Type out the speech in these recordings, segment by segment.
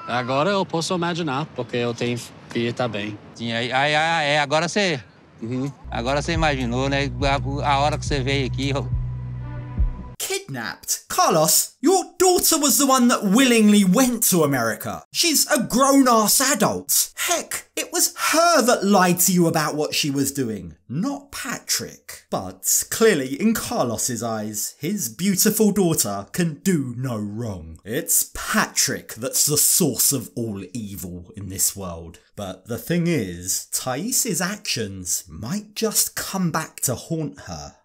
Agora eu posso imaginar, porque eu tenho filho também. Sim, agora você... Agora você imaginou, né? A hora que você veio aqui... Kidnapped? Carlos, your daughter was the one that willingly went to America. She's a grown-ass adult. Heck, it was her that lied to you about what she was doing, not Patrick. But clearly, in Carlos's eyes, his beautiful daughter can do no wrong. It's Patrick that's the source of all evil in this world. But the thing is, Thais's actions might just come back to haunt her.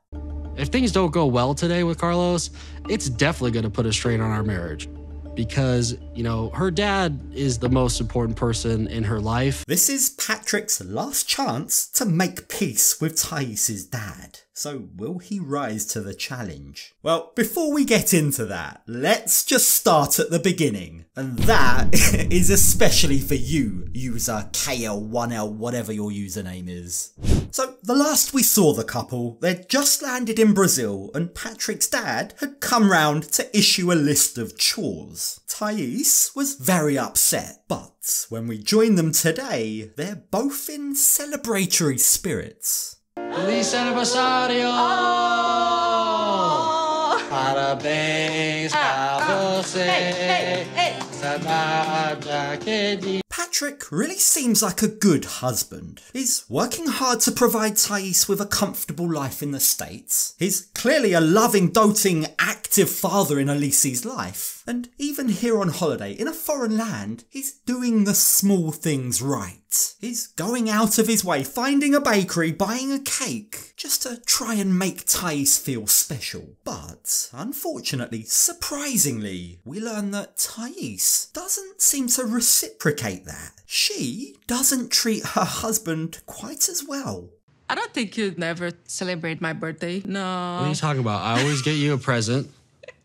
If things don't go well today with Carlos, it's definitely going to put a strain on our marriage. Because, you know, her dad is the most important person in her life. This is Patrick's last chance to make peace with Thais's dad. So will he rise to the challenge? Well, before we get into that, let's just start at the beginning. And that is especially for you, user KL1L, whatever your username is. So the last we saw the couple, they'd just landed in Brazil and Patrick's dad had come round to issue a list of chores. Thais was very upset, but when we join them today, they're both in celebratory spirits. Feliz aniversario! Parabéns pra você! Patrick really seems like a good husband. He's working hard to provide Thais with a comfortable life in the States. He's clearly a loving, doting, active father in Elise's life. And even here on holiday in a foreign land, he's doing the small things right. He's going out of his way, finding a bakery, buying a cake, just to try and make Thais feel special. But, unfortunately, surprisingly, we learn that Thais doesn't seem to reciprocate that. She doesn't treat her husband quite as well. I don't think you'd never celebrate my birthday. No. What are you talking about? I always get you a present.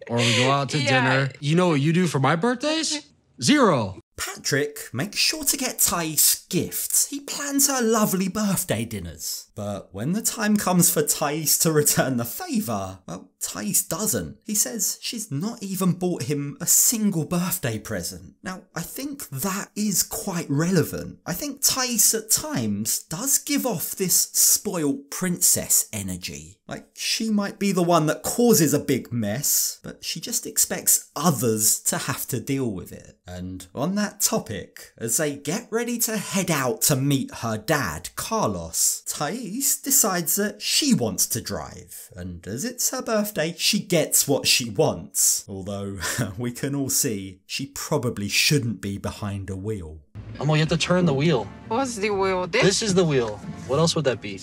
Or we go out to dinner. You know what you do for my birthdays? Zero. Patrick makes sure to get Thais gifts. He plans her lovely birthday dinners. But when the time comes for Thais to return the favour, well, Thais doesn't. He says she's not even bought him a single birthday present. Now, I think that is quite relevant. I think Thais at times does give off this spoiled princess energy. Like, she might be the one that causes a big mess, but she just expects others to have to deal with it. And on that topic, as they get ready to head out to meet her dad, Carlos, Thais decides that she wants to drive, and as it's her birthday, she gets what she wants. Although, we can all see, she probably shouldn't be behind a wheel. Amo, you have to turn the wheel. What's the wheel? This is the wheel. What else would that be?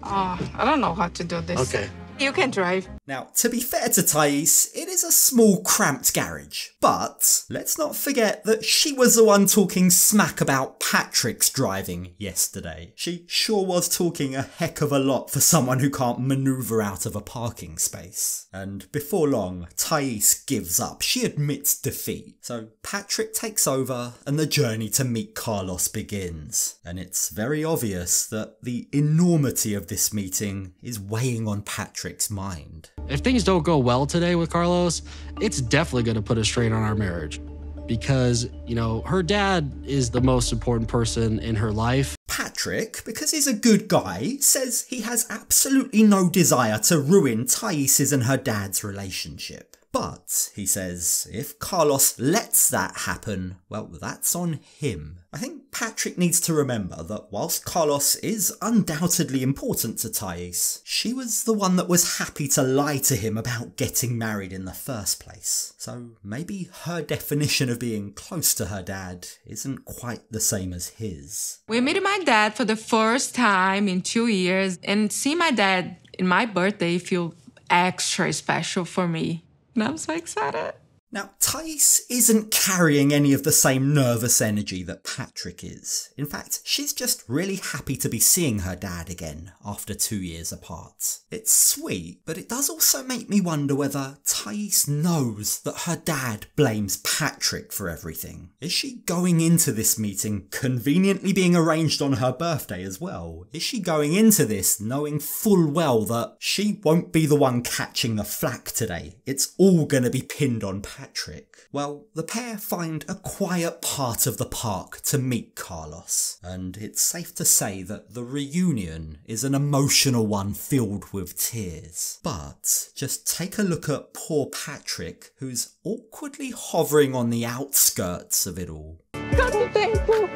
I don't know how to do this. Okay. You can drive. Now, to be fair to Thais, it is a small cramped garage, but let's not forget that she was the one talking smack about Patrick's driving yesterday. She sure was talking a heck of a lot for someone who can't manoeuvre out of a parking space. And before long, Thais gives up. She admits defeat. So Patrick takes over and the journey to meet Carlos begins. And it's very obvious that the enormity of this meeting is weighing on Patrick's mind. If things don't go well today with Carlos, it's definitely going to put a strain on our marriage. Because, you know, her dad is the most important person in her life. Patrick, because he's a good guy, says he has absolutely no desire to ruin Thais's and her dad's relationship. But, he says, if Carlos lets that happen, well, that's on him. I think Patrick needs to remember that whilst Carlos is undoubtedly important to Thais, she was the one that was happy to lie to him about getting married in the first place. So maybe her definition of being close to her dad isn't quite the same as his. We met my dad for the first time in 2 years, and seeing my dad in my birthday feel extra special for me. And I'm so excited. Now, Thais isn't carrying any of the same nervous energy that Patrick is. In fact, she's just really happy to be seeing her dad again after 2 years apart. It's sweet, but it does also make me wonder whether Thais knows that her dad blames Patrick for everything. Is she going into this meeting conveniently being arranged on her birthday as well? Is she going into this knowing full well that she won't be the one catching the flack today? It's all going to be pinned on Patrick. Patrick? Well, the pair find a quiet part of the park to meet Carlos, and it's safe to say that the reunion is an emotional one filled with tears. But just take a look at poor Patrick, who's awkwardly hovering on the outskirts of it all. Quanto tempo!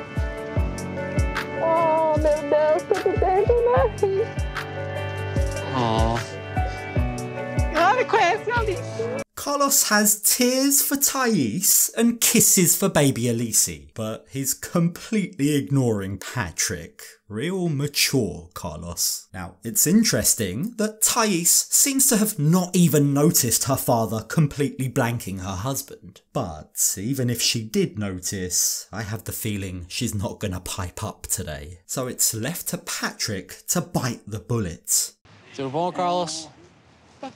Oh, meu Deus, quanto tempo, né? Aw. Ela me conhece, Alice. Carlos has tears for Thais and kisses for baby Elise, but he's completely ignoring Patrick. Real mature, Carlos. Now, it's interesting that Thais seems to have not even noticed her father completely blanking her husband. But even if she did notice, I have the feeling she's not gonna pipe up today. So it's left to Patrick to bite the bullet. Tudo bom, Carlos?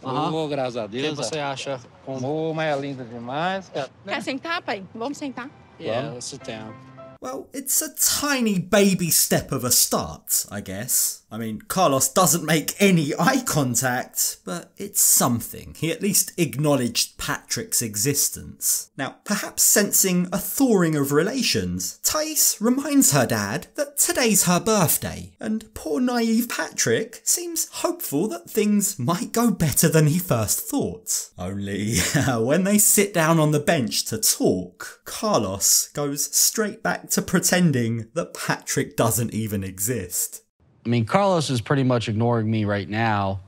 Oh, graças a O que Deus. você acha? Oh, mas é linda demais. Quer sentar, pai? Vamos sentar. Yeah, let's sit down. Well, it's a tiny baby step of a start, I guess. I mean, Carlos doesn't make any eye contact, but it's something. He at least acknowledged Patrick's existence. Now, perhaps sensing a thawing of relations, Thais reminds her dad that today's her birthday, and poor naive Patrick seems hopeful that things might go better than he first thought. Only, when they sit down on the bench to talk, Carlos goes straight back to pretending that Patrick doesn't even exist. I mean, Carlos is pretty much ignoring me right now,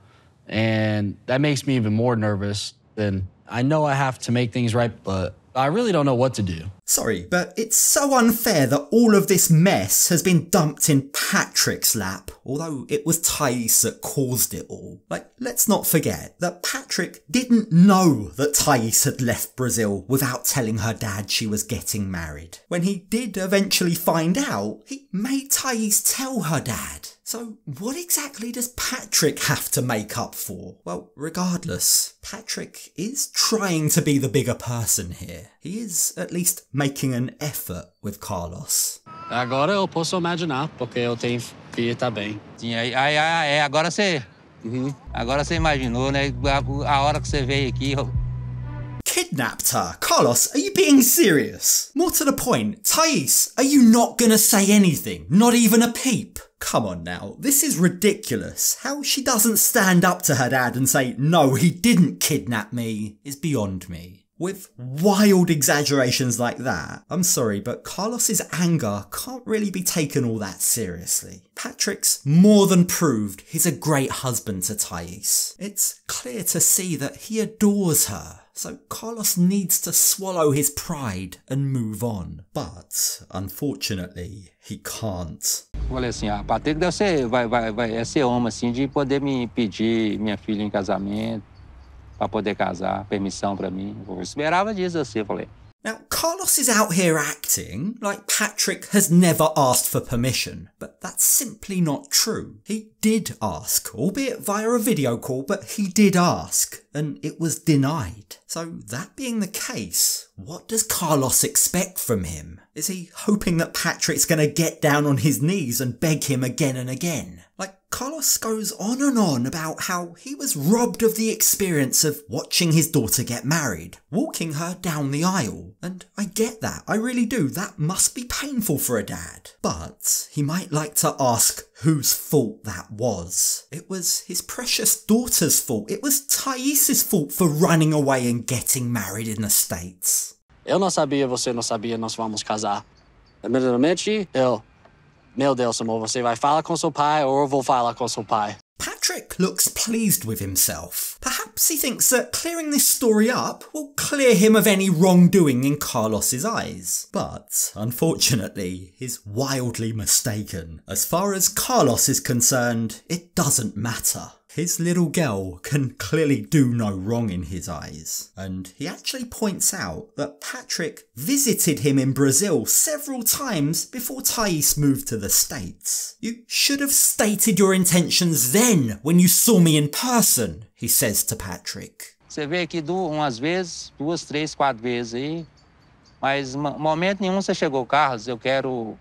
and that makes me even more nervous. Then I know I have to make things right, but I really don't know what to do. Sorry, but it's so unfair that all of this mess has been dumped in Patrick's lap, although it was Thais that caused it all. Like, let's not forget that Patrick didn't know that Thais had left Brazil without telling her dad she was getting married. When he did eventually find out, he made Thais tell her dad. So what exactly does Patrick have to make up for? Well, regardless, Patrick is trying to be the bigger person here. He is at least making an effort with Carlos. Agora eu posso imaginar, porque eu tenho filha também. Sim, agora você imaginou, né? A hora que você veio aqui. Kidnapped her? Carlos, are you being serious? More to the point, Thais, are you not gonna say anything? Not even a peep? Come on now, this is ridiculous. How she doesn't stand up to her dad and say, no, he didn't kidnap me, is beyond me. With wild exaggerations like that, I'm sorry, but Carlos's anger can't really be taken all that seriously. Patrick's more than proved he's a great husband to Thais. It's clear to see that he adores her. So Carlos needs to swallow his pride and move on. But, unfortunately, he can't. Falei assim, Patrick deve ser, vai ser homem assim de poder me pedir minha filha em casamento, para poder casar, permissão para mim. Eu esperava disso assim, falei. Now, Carlos is out here acting like Patrick has never asked for permission, but that's simply not true. He did ask, albeit via a video call, but he did ask, and it was denied. So that being the case, what does Carlos expect from him? Is he hoping that Patrick's gonna get down on his knees and beg him again and again? Like, Carlos goes on and on about how he was robbed of the experience of watching his daughter get married, walking her down the aisle. And I get that, I really do, that must be painful for a dad. But he might like to ask whose fault that was. It was his precious daughter's fault. It was Thais's fault for running away and getting married in the States. Eu não sabia, você não sabia, nós vamos casar. Primeiramente, meu Deus, amor, você vai falar com seu pai ou eu vou falar com seu pai? Patrick looks pleased with himself. Perhaps he thinks that clearing this story up will clear him of any wrongdoing in Carlos's eyes. But, unfortunately, he's wildly mistaken. As far as Carlos is concerned, it doesn't matter. His little girl can clearly do no wrong in his eyes. And he actually points out that Patrick visited him in Brazil several times before Thais moved to the States. You should have stated your intentions then when you saw me in person, he says to Patrick. Você veio aqui umas vezes, 2, 3, 4 vezes aí, mas momento nenhum você chegou, Carlos, eu quero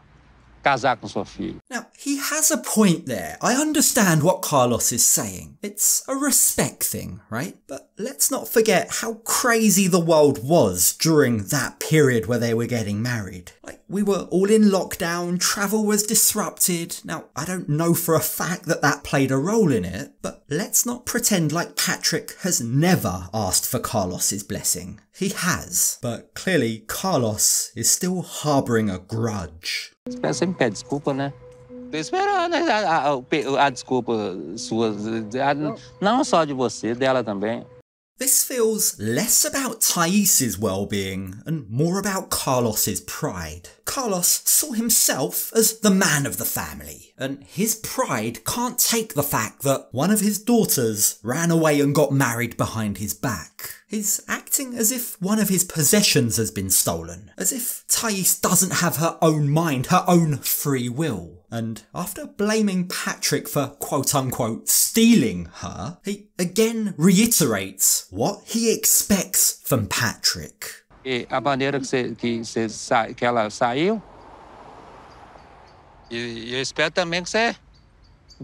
casar com sua filha. Now, he has a point there. I understand what Carlos is saying. It's a respect thing, right? But let's not forget how crazy the world was during that period where they were getting married. Like, we were all in lockdown, travel was disrupted. Now, I don't know for a fact that that played a role in it, but let's not pretend like Patrick has never asked for Carlos's blessing. He has, but clearly Carlos is still harbouring a grudge. Espera, você me pede desculpa, né? Tô esperando a desculpa sua, não só de você, dela também. This feels less about Thais's well-being and more about Carlos's pride. Carlos saw himself as the man of the family, and his pride can't take the fact that one of his daughters ran away and got married behind his back. He's acting as if one of his possessions has been stolen, as if Thais doesn't have her own mind, her own free will. And after blaming Patrick for quote-unquote stealing her, he again reiterates what he expects from Patrick. E a maneira que ela saiu, e eu espero também que você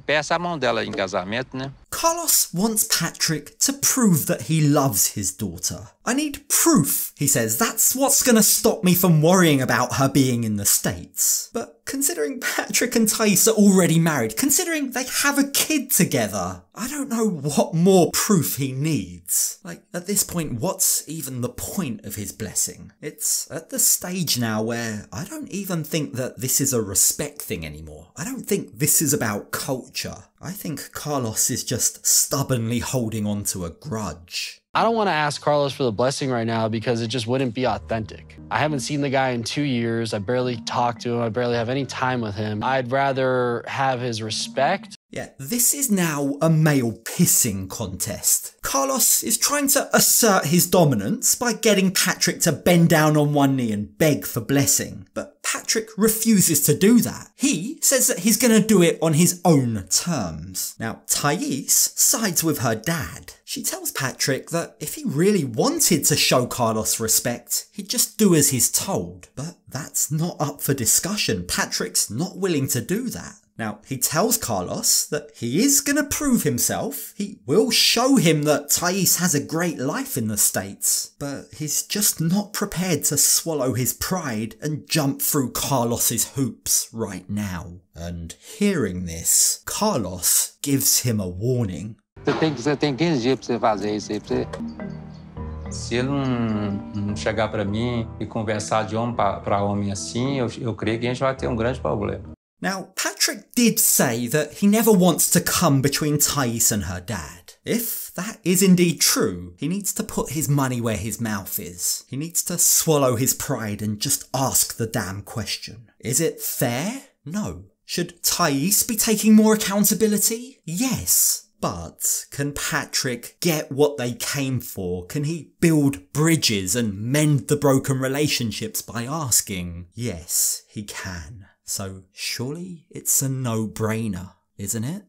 peça a mão dela em casamento, né? Carlos wants Patrick to prove that he loves his daughter. I need proof, he says. That's what's gonna stop me from worrying about her being in the States. But considering Patrick and Thais are already married, considering they have a kid together, I don't know what more proof he needs. Like, at this point, what's even the point of his blessing? It's at the stage now where I don't even think that this is a respect thing anymore. I don't think this is about culture. I think Carlos is just stubbornly holding on to a grudge. I don't want to ask Carlos for the blessing right now because it just wouldn't be authentic. I haven't seen the guy in 2 years. I barely talk to him. I barely have any time with him. I'd rather have his respect. Yeah, this is now a male pissing contest. Carlos is trying to assert his dominance by getting Patrick to bend down on one knee and beg for blessing. But Patrick refuses to do that. He says that he's going to do it on his own terms. Now, Thais sides with her dad. She tells Patrick that if he really wanted to show Carlos respect, he'd just do as he's told. But that's not up for discussion. Patrick's not willing to do that. Now, he tells Carlos that he is going to prove himself. He will show him that Thais has a great life in the States, but he's just not prepared to swallow his pride and jump through Carlos's hoops right now. And hearing this, Carlos gives him a warning. Você tem 15 dias pra você fazer isso aí, pra você... Se ele não chegar pra mim e conversar de homem pra homem assim, eu creio que a gente vai ter grande problema. Now, Patrick did say that he never wants to come between Thais and her dad. If that is indeed true, he needs to put his money where his mouth is. He needs to swallow his pride and just ask the damn question. Is it fair? No. Should Thais be taking more accountability? Yes. But can Patrick get what they came for? Can he build bridges and mend the broken relationships by asking? Yes, he can. So surely it's a no-brainer, isn't it?